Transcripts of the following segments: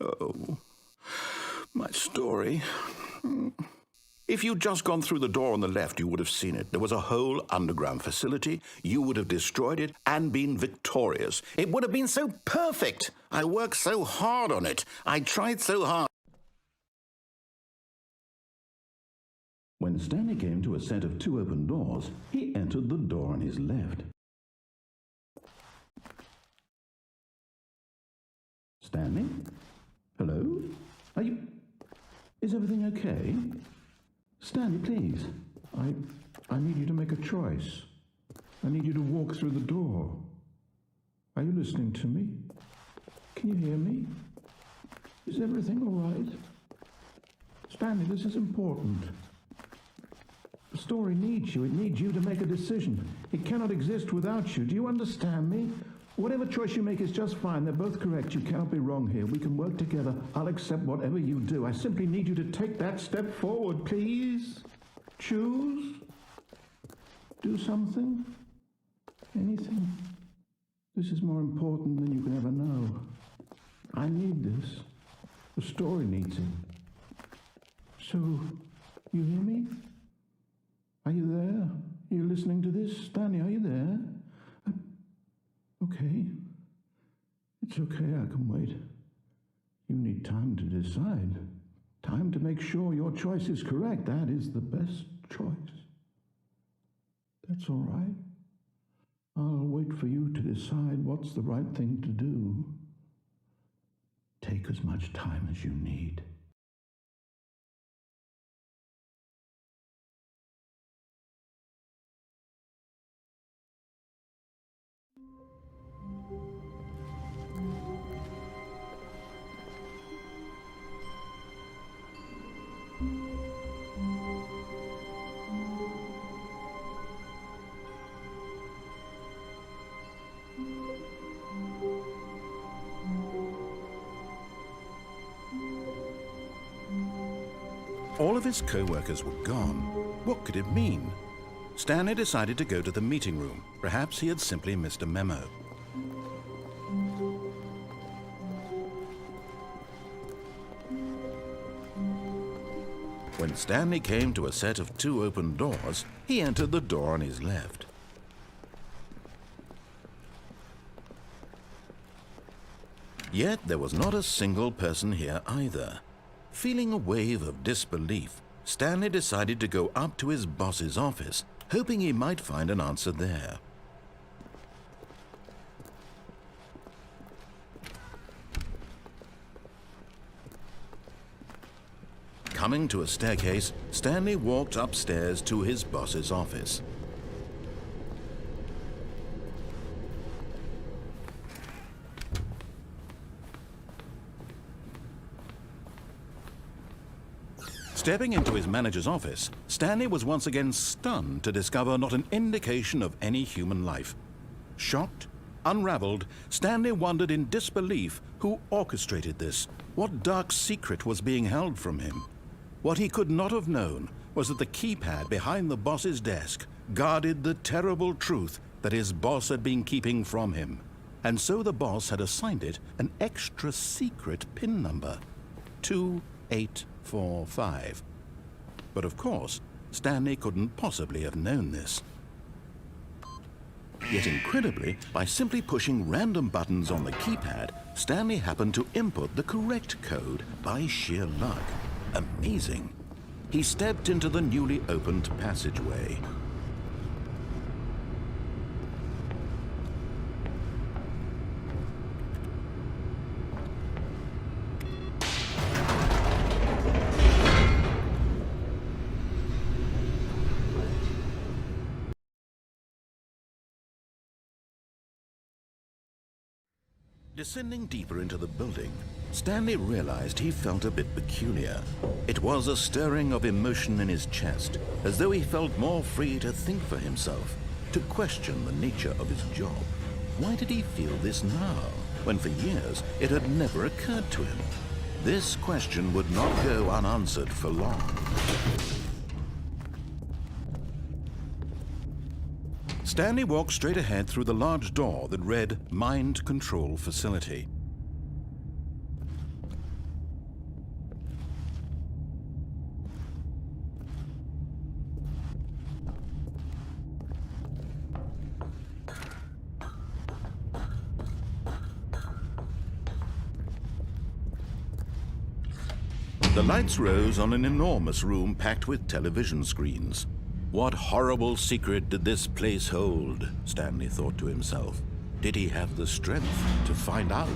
Oh, my story. If you'd just gone through the door on the left, you would have seen it. There was a whole underground facility. You would have destroyed it and been victorious. It would have been so perfect. I worked so hard on it. I tried so hard. When Stanley came to a set of 2 open doors, he entered the door on his left. Stanley? Hello? Is everything okay? Stanley, please. I need you to make a choice. I need you to walk through the door. Are you listening to me? Can you hear me? Is everything all right? Stanley, this is important. The story needs you. It needs you to make a decision. It cannot exist without you. Do you understand me? Whatever choice you make is just fine. They're both correct. You cannot be wrong here. We can work together. I'll accept whatever you do. I simply need you to take that step forward, please. Choose. Do something. Anything. This is more important than you can ever know. I need this. The story needs it. So, you hear me? Are you there? Are you listening to this? Stanley, are you there? Okay. It's okay, I can wait. You need time to decide. Time to make sure your choice is correct. That is the best choice. That's all right. I'll wait for you to decide what's the right thing to do. Take as much time as you need. All of his co-workers were gone. What could it mean? Stanley decided to go to the meeting room. Perhaps he had simply missed a memo. When Stanley came to a set of 2 open doors, he entered the door on his left. Yet there was not a single person here either. Feeling a wave of disbelief, Stanley decided to go up to his boss's office, hoping he might find an answer there. Coming to a staircase, Stanley walked upstairs to his boss's office. Stepping into his manager's office, Stanley was once again stunned to discover not an indication of any human life. Shocked, unraveled, Stanley wondered in disbelief who orchestrated this, what dark secret was being held from him. What he could not have known was that the keypad behind the boss's desk guarded the terrible truth that his boss had been keeping from him. And so the boss had assigned it an extra secret PIN number, 2845. But of course, Stanley couldn't possibly have known this. Yet incredibly, by simply pushing random buttons on the keypad, Stanley happened to input the correct code by sheer luck. Amazing. He stepped into the newly opened passageway. Descending deeper into the building, Stanley realized he felt a bit peculiar. It was a stirring of emotion in his chest, as though he felt more free to think for himself, to question the nature of his job. Why did he feel this now, when for years it had never occurred to him? This question would not go unanswered for long. Stanley walked straight ahead through the large door that read Mind Control Facility. The lights rose on an enormous room packed with television screens. What horrible secret did this place hold? Stanley thought to himself. Did he have the strength to find out?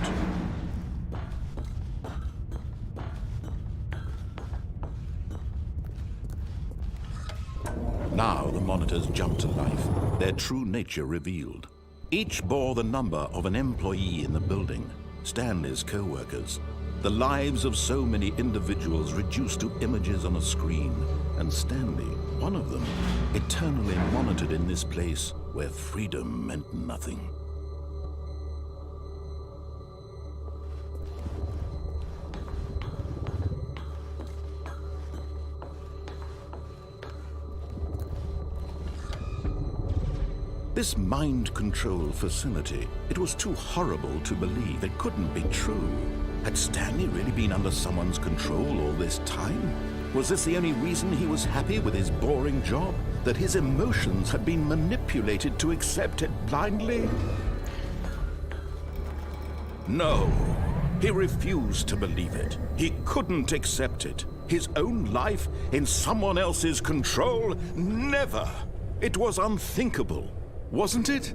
Now the monitors jumped to life, their true nature revealed. Each bore the number of an employee in the building, Stanley's co-workers. The lives of so many individuals reduced to images on a screen, and Stanley, one of them, eternally monitored in this place where freedom meant nothing. This mind control facility, it was too horrible to believe. It couldn't be true. Had Stanley really been under someone's control all this time? Was this the only reason he was happy with his boring job? That his emotions had been manipulated to accept it blindly? No, he refused to believe it. He couldn't accept it. His own life in someone else's control? Never! It was unthinkable. Wasn't it?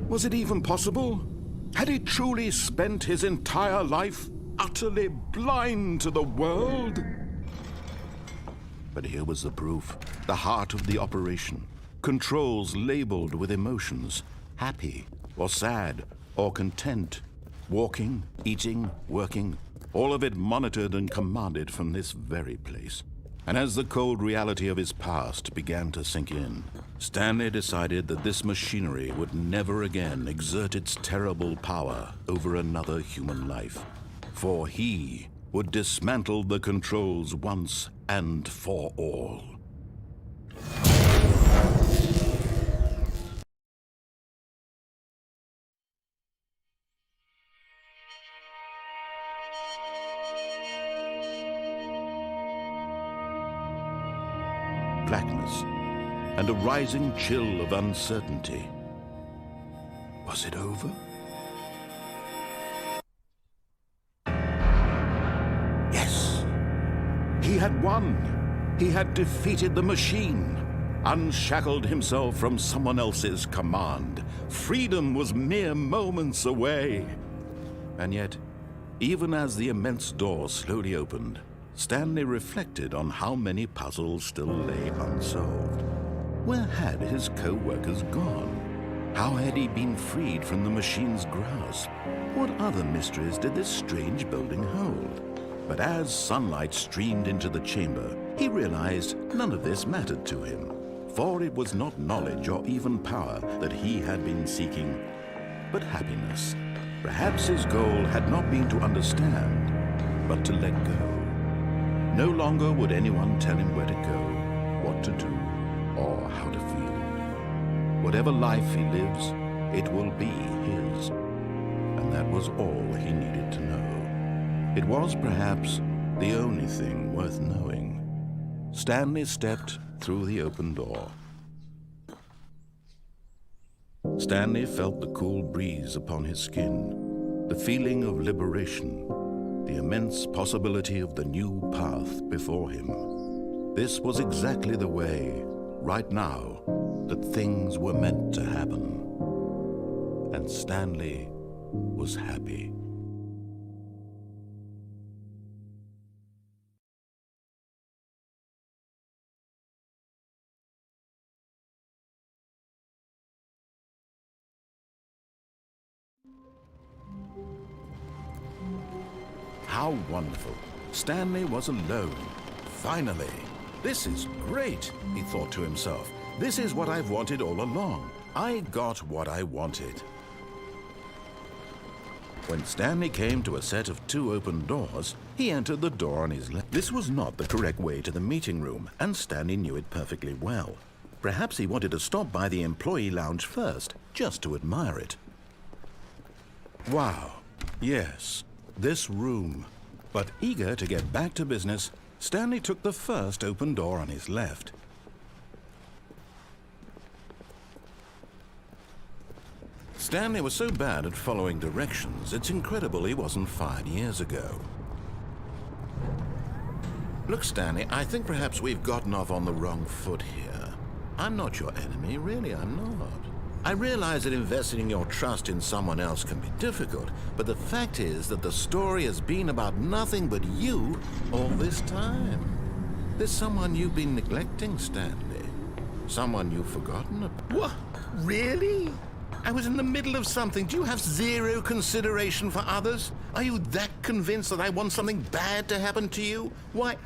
Was it even possible? Had he truly spent his entire life utterly blind to the world? But here was the proof. The heart of the operation. Controls labeled with emotions. Happy, or sad, or content. Walking, eating, working. All of it monitored and commanded from this very place. And as the cold reality of his past began to sink in, Stanley decided that this machinery would never again exert its terrible power over another human life. For he would dismantle the controls once and for all. Blackness and a rising chill of uncertainty. Was it over? Yes! He had won! He had defeated the machine, unshackled himself from someone else's command. Freedom was mere moments away. And yet, even as the immense door slowly opened, Stanley reflected on how many puzzles still lay unsolved. Where had his co-workers gone? How had he been freed from the machine's grasp? What other mysteries did this strange building hold? But as sunlight streamed into the chamber, he realized none of this mattered to him, for it was not knowledge or even power that he had been seeking, but happiness. Perhaps his goal had not been to understand, but to let go. No longer would anyone tell him where to go, what to do, or how to feel. Whatever life he lives, it will be his. And that was all he needed to know. It was perhaps the only thing worth knowing. Stanley stepped through the open door. Stanley felt the cool breeze upon his skin, the feeling of liberation, the immense possibility of the new path before him. This was exactly the way, right now, that things were meant to happen. And Stanley was happy. How wonderful. Stanley was alone. Finally. This is great, he thought to himself. This is what I've wanted all along. I got what I wanted. When Stanley came to a set of 2 open doors, he entered the door on his left. This was not the correct way to the meeting room, and Stanley knew it perfectly well. Perhaps he wanted to stop by the employee lounge first, just to admire it. Wow. Yes. This room. But eager to get back to business, Stanley took the first open door on his left. Stanley was so bad at following directions, it's incredible he wasn't fired years ago. Look, Stanley, I think perhaps we've gotten off on the wrong foot here. I'm not your enemy, really, I'm not. I realize that investing your trust in someone else can be difficult, but the fact is that the story has been about nothing but you all this time. There's someone you've been neglecting, Stanley. Someone you've forgotten about. What? Really? I was in the middle of something. Do you have zero consideration for others? Are you that convinced that I want something bad to happen to you? Why,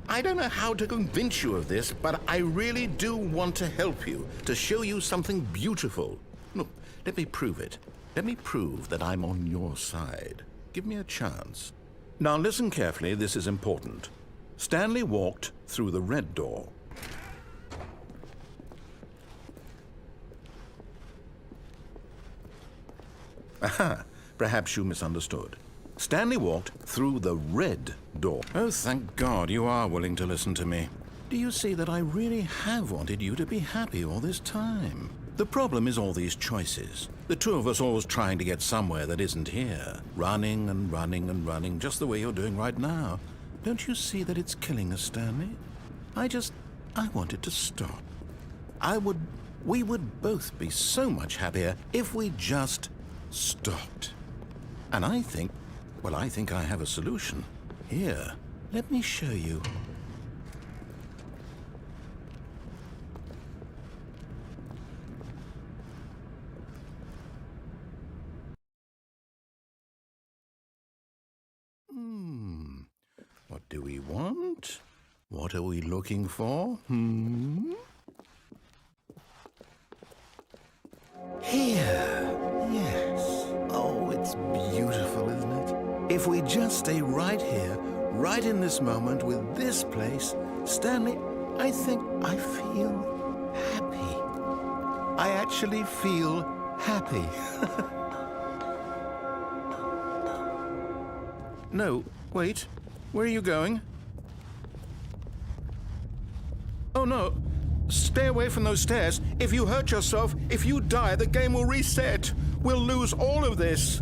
I don't know how to convince you of this, but I really do want to help you, to show you something beautiful. Look, let me prove it. Let me prove that I'm on your side. Give me a chance. Now listen carefully, this is important. Stanley walked through the red door. Aha, perhaps you misunderstood. Stanley walked through the red door. Oh, thank God you are willing to listen to me. Do you see that I really have wanted you to be happy all this time? The problem is all these choices. The two of us always trying to get somewhere that isn't here. Running and running and running, just the way you're doing right now. Don't you see that it's killing us, Stanley? I wanted to stop. We would both be so much happier if we just stopped. And I think I have a solution. Here, let me show you. What do we want? What are we looking for? Here. Yes. Oh, it's beautiful, isn't it? If we just stay right here, right in this moment with this place, Stanley, I think I feel happy. I actually feel happy. No, wait. Where are you going? Oh, no. Stay away from those stairs. If you hurt yourself, if you die, the game will reset. We'll lose all of this.